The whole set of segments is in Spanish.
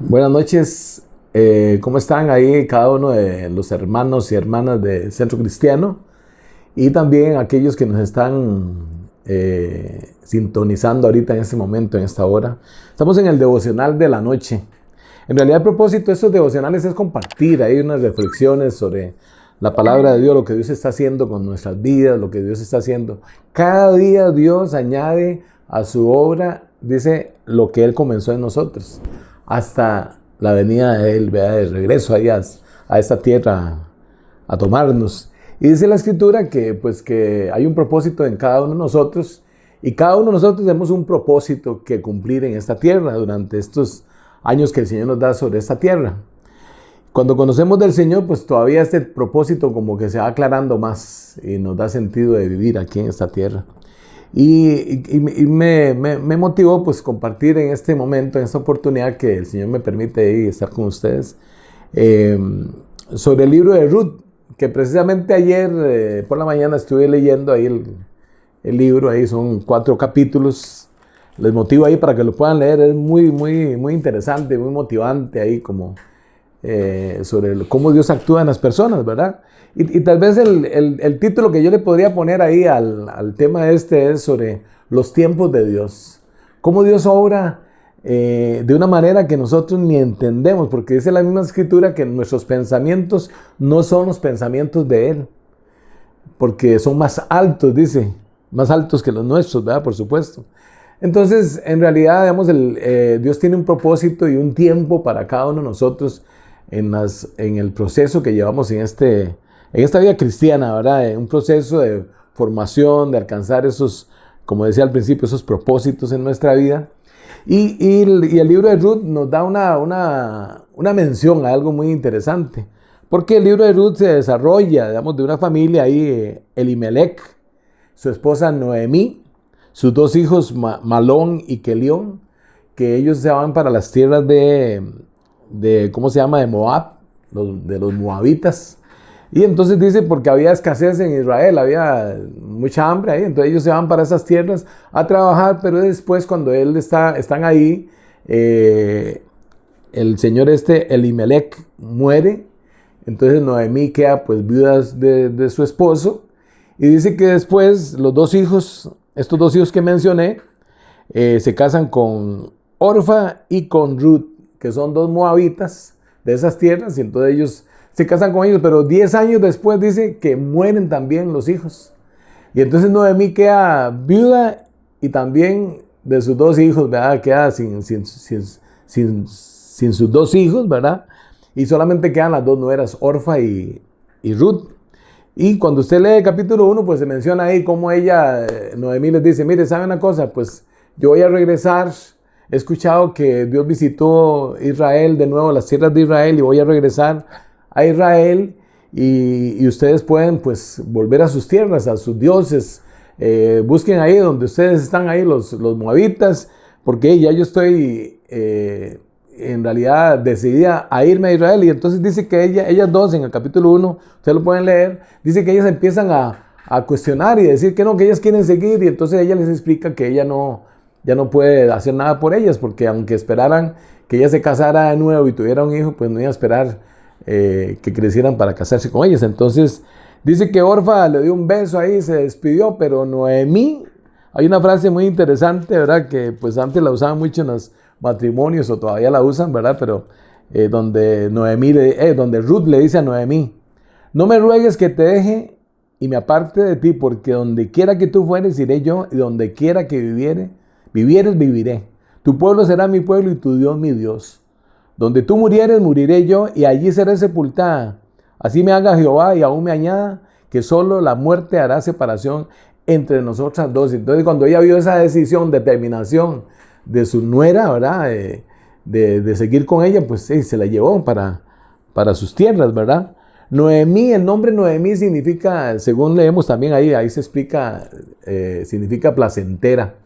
Buenas noches, ¿cómo están ahí cada uno de los hermanos y hermanas de Centro Cristiano? Y también aquellos que nos están sintonizando ahorita en este momento, en esta hora. Estamos en el devocional de la noche. En realidad el propósito de estos devocionales es compartir ahí unas reflexiones sobre la palabra de Dios, lo que Dios está haciendo con nuestras vidas, lo que Dios está haciendo. Cada día Dios añade a su obra, dice, lo que Él comenzó en nosotros, hasta la venida de Él, ¿verdad? De regreso allá a esta tierra a tomarnos. Y dice la Escritura que hay un propósito en cada uno de nosotros, y cada uno de nosotros tenemos un propósito que cumplir en esta tierra durante estos años que el Señor nos da sobre esta tierra. Cuando conocemos del Señor, pues todavía este propósito como que se va aclarando más y nos da sentido de vivir aquí en esta tierra. Y me motivó pues compartir en este momento, en esta oportunidad que el Señor me permite estar con ustedes, sobre el libro de Ruth, que precisamente ayer por la mañana estuve leyendo ahí el libro. Ahí son 4 capítulos. Les motivo ahí para que lo puedan leer. Es muy interesante, muy motivante ahí como sobre cómo Dios actúa en las personas, ¿verdad? Y tal vez el título que yo le podría poner ahí al tema este es sobre los tiempos de Dios. Cómo Dios obra de una manera que nosotros ni entendemos, porque dice la misma Escritura que nuestros pensamientos no son los pensamientos de Él, porque son más altos, dice, más altos que los nuestros, ¿verdad? Por supuesto. Entonces, en realidad, digamos, Dios tiene un propósito y un tiempo para cada uno de nosotros en el proceso que llevamos en esta vida cristiana, ¿verdad? Un proceso de formación, de alcanzar esos, como decía al principio, esos propósitos en nuestra vida. Y el libro de Ruth nos da una mención a algo muy interesante, porque el libro de Ruth se desarrolla, digamos, de una familia ahí, Elimelech, su esposa Noemí, sus 2 hijos Malón y Kelión, que ellos se van para las tierras ¿cómo se llama? De Moab, de los moabitas. Y entonces dice, porque había escasez en Israel, había mucha hambre ahí, entonces ellos se van para esas tierras a trabajar, pero después cuando están ahí, el señor Elimelech muere, entonces Noemí queda pues viuda de su esposo, y dice que después los 2 hijos, estos 2 hijos que mencioné, se casan con Orfa y con Ruth, que son 2 moabitas de esas tierras, y entonces ellos se casan con ellos, pero 10 años después dice que mueren también los hijos. Y entonces Noemí queda viuda y también de sus 2 hijos, ¿verdad? Queda sin sus 2 hijos, ¿verdad? Y solamente quedan las 2 nueras, Orfa y Ruth. Y cuando usted lee el capítulo 1, pues se menciona ahí cómo Noemí les dice, mire, ¿sabe una cosa? Pues yo voy a regresar. He escuchado que Dios visitó Israel de nuevo, las tierras de Israel, y voy a regresar a Israel, y ustedes pueden pues volver a sus tierras, a sus dioses. Busquen ahí donde ustedes están, ahí los moabitas, porque ya yo estoy en realidad decidida a irme a Israel. Y entonces dice que ellas 2 en el capítulo 1, ustedes lo pueden leer, dice que ellas empiezan a cuestionar y decir que no, que ellas quieren seguir, y entonces ella les explica que ella ya no puede hacer nada por ellas, porque aunque esperaran que ella se casara de nuevo y tuviera un hijo, pues no iba a esperar que crecieran para casarse con ellas. Entonces dice que Orfa le dio un beso ahí, se despidió, pero Noemí, hay una frase muy interesante, ¿verdad? Que pues antes la usaban mucho en los matrimonios, o todavía la usan, ¿verdad? Pero donde Ruth le dice a Noemí, no me ruegues que te deje y me aparte de ti, porque donde quiera que tú fueres, iré yo, y donde quiera que vivieres, viviré. Tu pueblo será mi pueblo y tu Dios mi Dios. Donde tú murieres, moriré yo, y allí seré sepultada. Así me haga Jehová, y aún me añada, que solo la muerte hará separación entre nosotras 2. Entonces, cuando ella vio esa decisión, determinación de su nuera, ¿verdad? De seguir con ella, pues se la llevó para sus tierras, ¿verdad? Noemí, el nombre Noemí significa, según leemos también ahí se explica, significa placentera.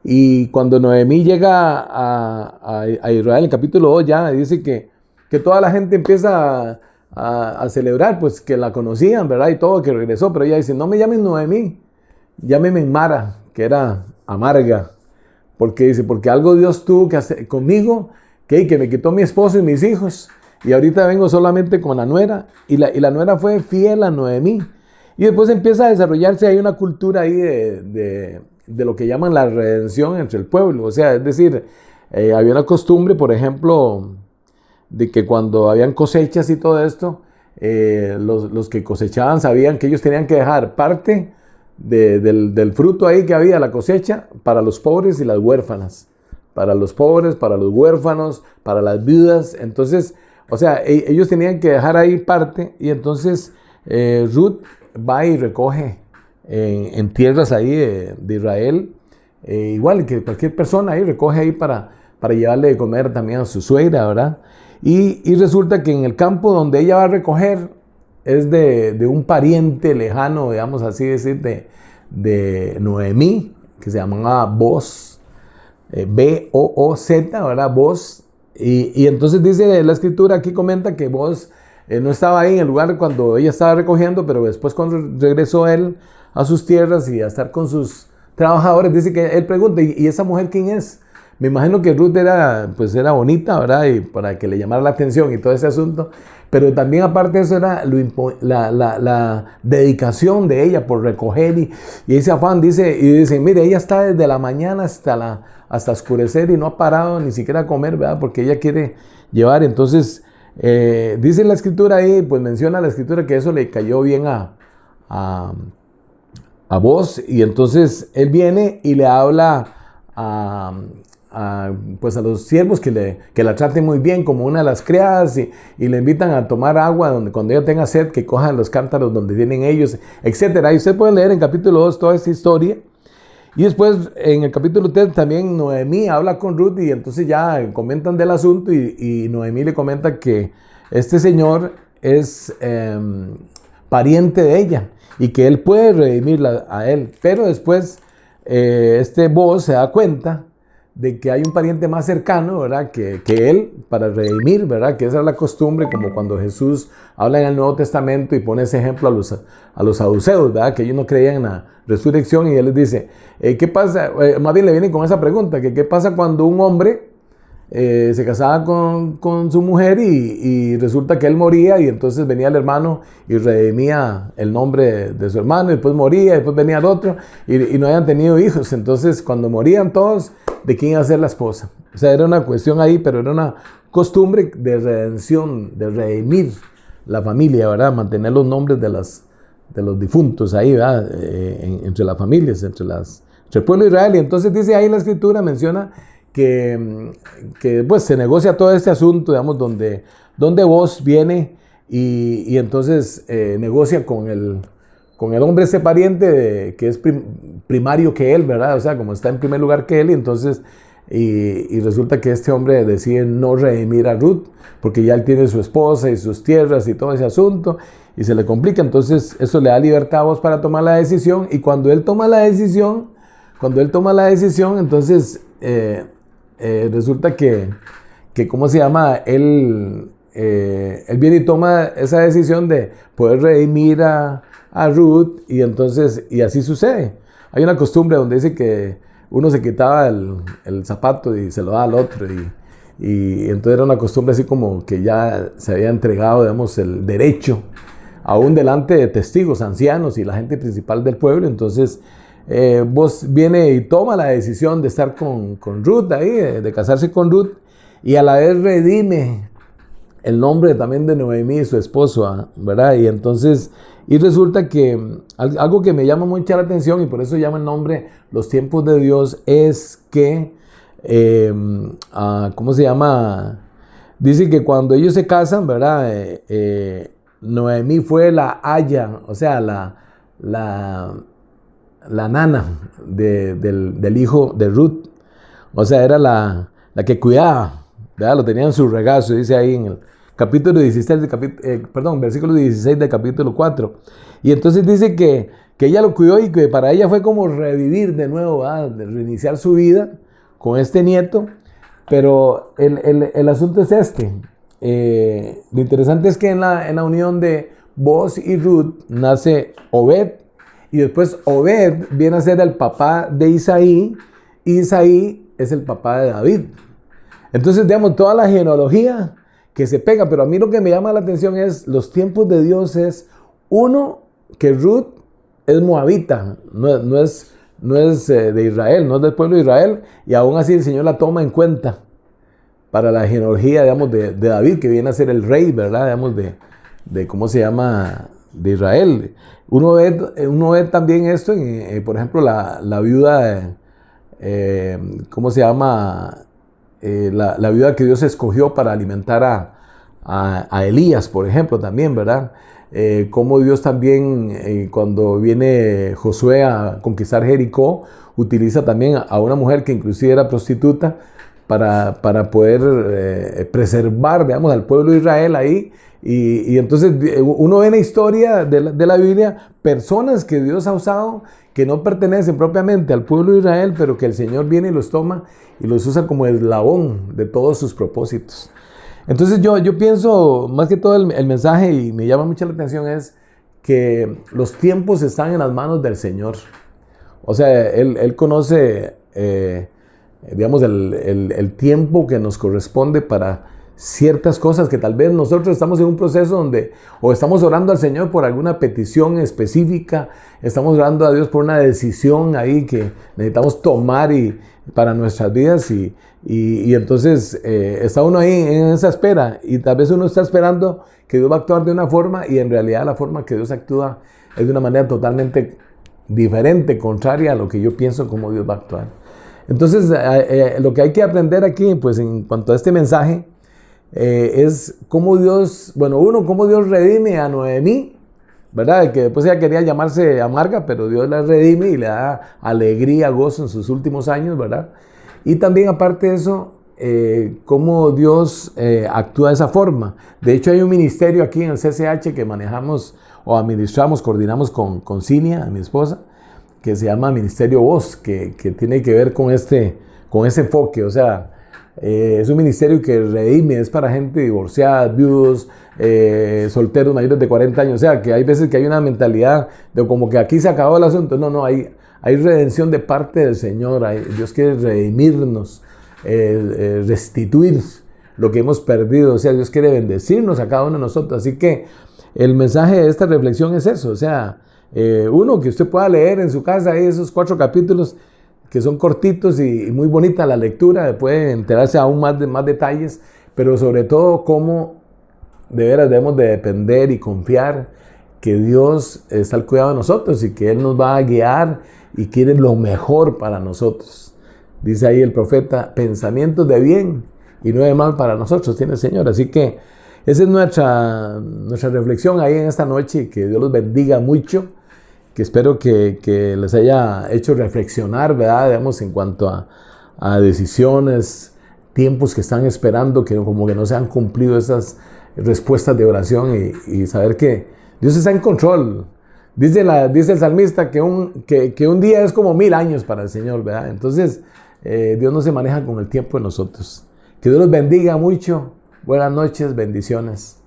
Y cuando Noemí llega a Israel, en el capítulo 2 ya dice que toda la gente empieza a celebrar, pues que la conocían, ¿verdad? Y todo, que regresó, pero ella dice, no me llamen Noemí, llámeme Mara, que era amarga, porque dice, porque algo Dios tuvo que hacer conmigo, que me quitó mi esposo y mis hijos, y ahorita vengo solamente con la nuera, y la nuera fue fiel a Noemí. Y después empieza a desarrollarse, hay una cultura ahí de lo que llaman la redención entre el pueblo, o sea, es decir, había una costumbre, por ejemplo, de que cuando habían cosechas y todo esto, los que cosechaban sabían que ellos tenían que dejar parte del fruto ahí que había, la cosecha, para los pobres y las huérfanas, para los pobres, para los huérfanos, para las viudas. Entonces, o sea, ellos tenían que dejar ahí parte, y entonces Ruth va y recoge en tierras ahí de Israel, igual que cualquier persona ahí, recoge ahí para llevarle de comer también a su suegra, ¿verdad? Y resulta que en el campo donde ella va a recoger es de un pariente lejano, digamos así decir, de Noemí, que se llamaba Boz, B-O-O-Z, ¿verdad? Boz. Y entonces dice la escritura, aquí comenta que Boz no estaba ahí en el lugar cuando ella estaba recogiendo, pero después cuando regresó él a sus tierras y a estar con sus trabajadores, dice que él pregunta, ¿y esa mujer quién es? Me imagino que Ruth era bonita, ¿verdad? Y para que le llamara la atención y todo ese asunto. Pero también aparte de eso era la dedicación de ella por recoger y ese afán. Dice, mire, ella está desde la mañana hasta oscurecer y no ha parado ni siquiera a comer, ¿verdad? Porque ella quiere llevar. Entonces, dice la escritura ahí, pues menciona la escritura que eso le cayó bien a Boz. Y entonces él viene y le habla pues a los siervos que la traten muy bien como una de las criadas y le invitan a tomar agua cuando ella tenga sed, que cojan los cántaros donde tienen ellos, etc. Y usted puede leer en capítulo 2 toda esta historia. Y después en el capítulo 3 también Noemí habla con Ruth y entonces ya comentan del asunto y Noemí le comenta que este señor es pariente de ella y que él puede redimirla a él. Pero después este Boz se da cuenta de que hay un pariente más cercano, ¿verdad? Que él, para redimir, ¿verdad? Que esa es la costumbre, como cuando Jesús habla en el Nuevo Testamento y pone ese ejemplo a los saduceos, ¿verdad? Que ellos no creían en la resurrección y él les dice, ¿qué pasa? Más bien le vienen con esa pregunta, que qué pasa cuando un hombre se casaba con su mujer y resulta que él moría y entonces venía el hermano y redimía el nombre de su hermano y después moría, y después venía el otro y no habían tenido hijos. Entonces cuando morían todos, ¿de quién iba a ser la esposa? O sea, era una cuestión ahí, pero era una costumbre de redención, de redimir la familia, ¿verdad? Mantener los nombres de los difuntos ahí, ¿verdad? Entre las familias, entre el pueblo de Israel. Y entonces dice ahí la escritura, menciona que pues se negocia todo este asunto, digamos, donde Boz viene y entonces negocia con el hombre ese pariente que es primario que él, ¿verdad? O sea, como está en primer lugar que él, y entonces y resulta que este hombre decide no redimir a Ruth, porque ya él tiene su esposa y sus tierras y todo ese asunto, y se le complica. Entonces eso le da libertad a Boz para tomar la decisión, y cuando él toma la decisión, entonces resulta que ¿cómo se llama? Él viene y toma esa decisión de poder redimir a Ruth, y entonces, y así sucede. Hay una costumbre donde dice que uno se quitaba el zapato y se lo daba al otro, y entonces era una costumbre así como que ya se había entregado, digamos, el derecho, aún delante de testigos, ancianos y la gente principal del pueblo. Entonces Boz viene y toma la decisión de estar con Ruth ahí, de casarse con Ruth, y a la vez redime el nombre también de Noemí, su esposo, ¿verdad? Y entonces, y resulta que algo que me llama mucho la atención, y por eso llama el nombre Los Tiempos de Dios, es que, ¿cómo se llama? Dice que cuando ellos se casan, ¿verdad? Noemí fue la aya, o sea, la nana del hijo de Ruth. O sea, era la que cuidaba, ¿verdad? Lo tenía en su regazo, dice ahí en el capítulo 16, versículo 16 del capítulo 4. Y entonces dice que ella lo cuidó y que para ella fue como revivir de nuevo, de reiniciar su vida con este nieto. Pero el asunto es este. Lo interesante es que en la unión de Boaz y Ruth nace Obed, y después Obed viene a ser el papá de Isaí, y Isaí es el papá de David. Entonces, digamos, toda la genealogía que se pega, pero a mí lo que me llama la atención es los tiempos de Dios. Es uno, que Ruth es moabita, no es de Israel, no es del pueblo de Israel, y aún así el Señor la toma en cuenta para la genealogía, digamos, de David, que viene a ser el rey, ¿verdad? Digamos, de ¿cómo se llama? De Israel. Uno ve también esto por ejemplo, la viuda, ¿cómo se llama? La viuda que Dios escogió para alimentar a Elías, por ejemplo, también, ¿verdad? Cómo Dios también, cuando viene Josué a conquistar Jericó, utiliza también a una mujer que inclusive era prostituta para poder preservar, digamos, al pueblo de Israel ahí. Y entonces uno ve en la historia de la Biblia personas que Dios ha usado que no pertenecen propiamente al pueblo de Israel, pero que el Señor viene y los toma y los usa como eslabón de todos sus propósitos. Entonces yo pienso, más que todo el mensaje, y me llama mucho la atención, es que los tiempos están en las manos del Señor. O sea, Él conoce, digamos, el tiempo que nos corresponde para ciertas cosas, que tal vez nosotros estamos en un proceso donde o estamos orando al Señor por alguna petición específica, estamos orando a Dios por una decisión ahí que necesitamos tomar para nuestras vidas, y entonces está uno ahí en esa espera, y tal vez uno está esperando que Dios va a actuar de una forma, y en realidad la forma que Dios actúa es de una manera totalmente diferente, contraria a lo que yo pienso como Dios va a actuar. Entonces lo que hay que aprender aquí, pues en cuanto a este mensaje, es cómo Dios, cómo Dios redime a Noemí, ¿verdad? Que después ella quería llamarse amarga, pero Dios la redime y le da alegría, gozo en sus últimos años, ¿verdad? Y también, aparte de eso, cómo Dios actúa de esa forma. De hecho, hay un ministerio aquí en el CCH que manejamos o administramos, coordinamos con Cinia, mi esposa, que se llama Ministerio Voz, que tiene que ver con ese enfoque. O sea, es un ministerio que redime, es para gente divorciada, viudos, solteros mayores de 40 años. O sea, que hay veces que hay una mentalidad de como que aquí se acabó el asunto. No, hay redención de parte del Señor. Dios quiere redimirnos, restituir lo que hemos perdido. O sea, Dios quiere bendecirnos a cada uno de nosotros. Así que el mensaje de esta reflexión es eso. O sea, uno, que usted pueda leer en su casa esos 4 capítulos que son cortitos y muy bonita la lectura, puede enterarse aún más de más detalles, pero sobre todo cómo de veras debemos de depender y confiar que Dios está al cuidado de nosotros y que Él nos va a guiar y quiere lo mejor para nosotros. Dice ahí el profeta, pensamientos de bien y no de mal para nosotros tiene el Señor. Así que esa es nuestra reflexión ahí en esta noche, y que Dios los bendiga mucho, que espero que les haya hecho reflexionar, ¿verdad? Digamos, en cuanto a decisiones, tiempos que están esperando, que como que no se han cumplido esas respuestas de oración, y saber que Dios está en control. Dice el salmista que un día es como 1000 años para el Señor, ¿verdad? Entonces, Dios no se maneja con el tiempo de nosotros. Que Dios los bendiga mucho. Buenas noches, bendiciones.